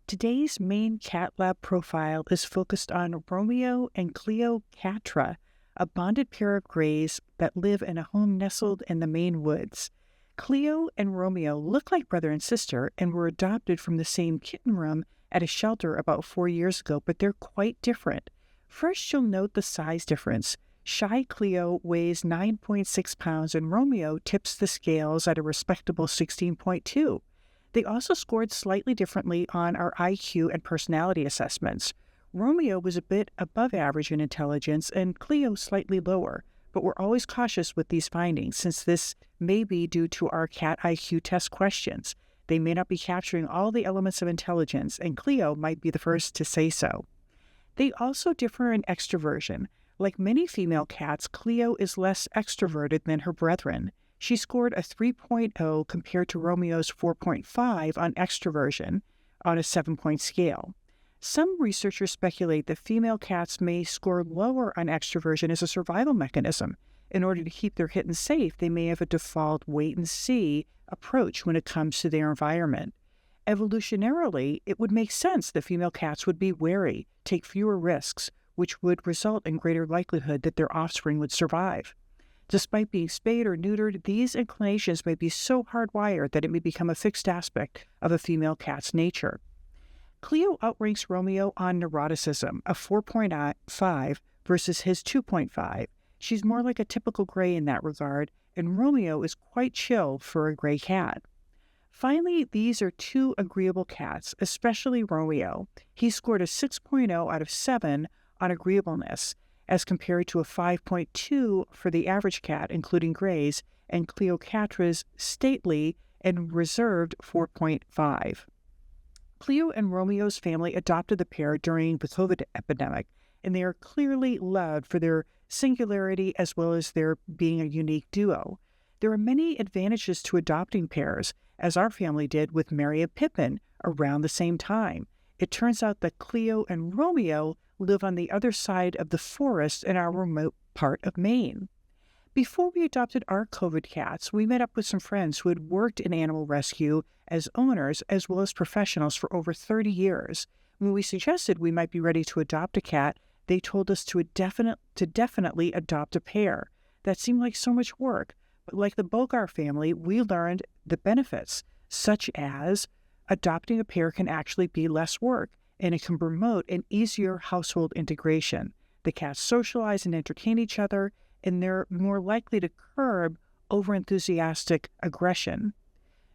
Today's Maine Cat Lab profile is focused on Romeo and Cleocatra, a bonded pair of greys that live in a home nestled in the Maine woods. Cleo and Romeo look like brother and sister and were adopted from the same kitten room at a shelter about 4 years ago, but they're quite different. First, you'll note the size difference. Shy Cleo weighs 9.6 pounds and Romeo tips the scales at a respectable 16.2. They also scored slightly differently on our IQ and personality assessments. Romeo was a bit above average in intelligence and Cleo slightly lower, but we're always cautious with these findings since this may be due to our cat IQ test questions. They may not be capturing all the elements of intelligence, and Cleo might be the first to say so. They also differ in extroversion. Like many female cats, Cleo is less extroverted than her brethren. She scored a 3.0 compared to Romeo's 4.5 on extroversion on a 7-point scale. Some researchers speculate that female cats may score lower on extroversion as a survival mechanism. In order to keep their kittens safe, they may have a default wait-and-see approach when it comes to their environment. Evolutionarily, it would make sense that female cats would be wary, take fewer risks, which would result in greater likelihood that their offspring would survive. Despite being spayed or neutered, these inclinations may be so hardwired that it may become a fixed aspect of a female cat's nature. Cleo outranks Romeo on neuroticism, a 4.5 versus his 2.5. She's more like a typical gray in that regard, and Romeo is quite chill for a gray cat. Finally, these are two agreeable cats, especially Romeo. He scored a 6.0 out of 7 on agreeableness, as compared to a 5.2 for the average cat, including grays, and Cleocatra's stately and reserved 4.5. Cleo and Romeo's family adopted the pair during the COVID epidemic, and they are clearly loved for their singularity as well as their being a unique duo. There are many advantages to adopting pairs, as our family did with Mary and Pippin around the same time. It turns out that Cleo and Romeo live on the other side of the forest in our remote part of Maine. Before we adopted our COVID cats, we met up with some friends who had worked in animal rescue as owners as well as professionals for over 30 years. When we suggested we might be ready to adopt a cat, they told us to definitely adopt a pair. That seemed like so much work, but like the Bogar family, we learned the benefits, such as adopting a pair can actually be less work, and it can promote an easier household integration. The cats socialize and entertain each other, and they're more likely to curb overenthusiastic aggression.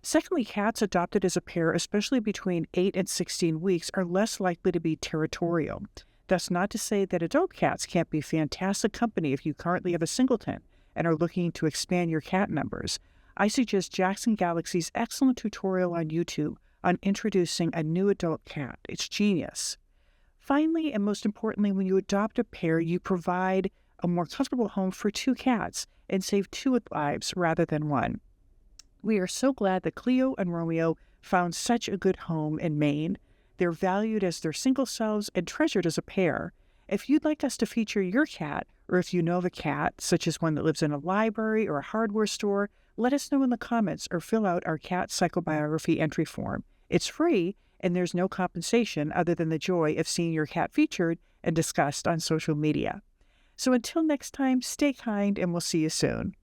Secondly, cats adopted as a pair, especially between 8 and 16 weeks, are less likely to be territorial. That's not to say that adult cats can't be fantastic company if you currently have a singleton and are looking to expand your cat numbers. I suggest Jackson Galaxy's excellent tutorial on YouTube on introducing a new adult cat. It's genius. Finally, and most importantly, when you adopt a pair, you provide a more comfortable home for 2 cats and save 2 lives rather than 1. We are so glad that Cleo and Romeo found such a good home in Maine. They're valued as their single selves and treasured as a pair. If you'd like us to feature your cat, or if you know of a cat, such as one that lives in a library or a hardware store, let us know in the comments or fill out our cat psychobiography entry form. It's free, and there's no compensation other than the joy of seeing your cat featured and discussed on social media. So until next time, stay kind, and we'll see you soon.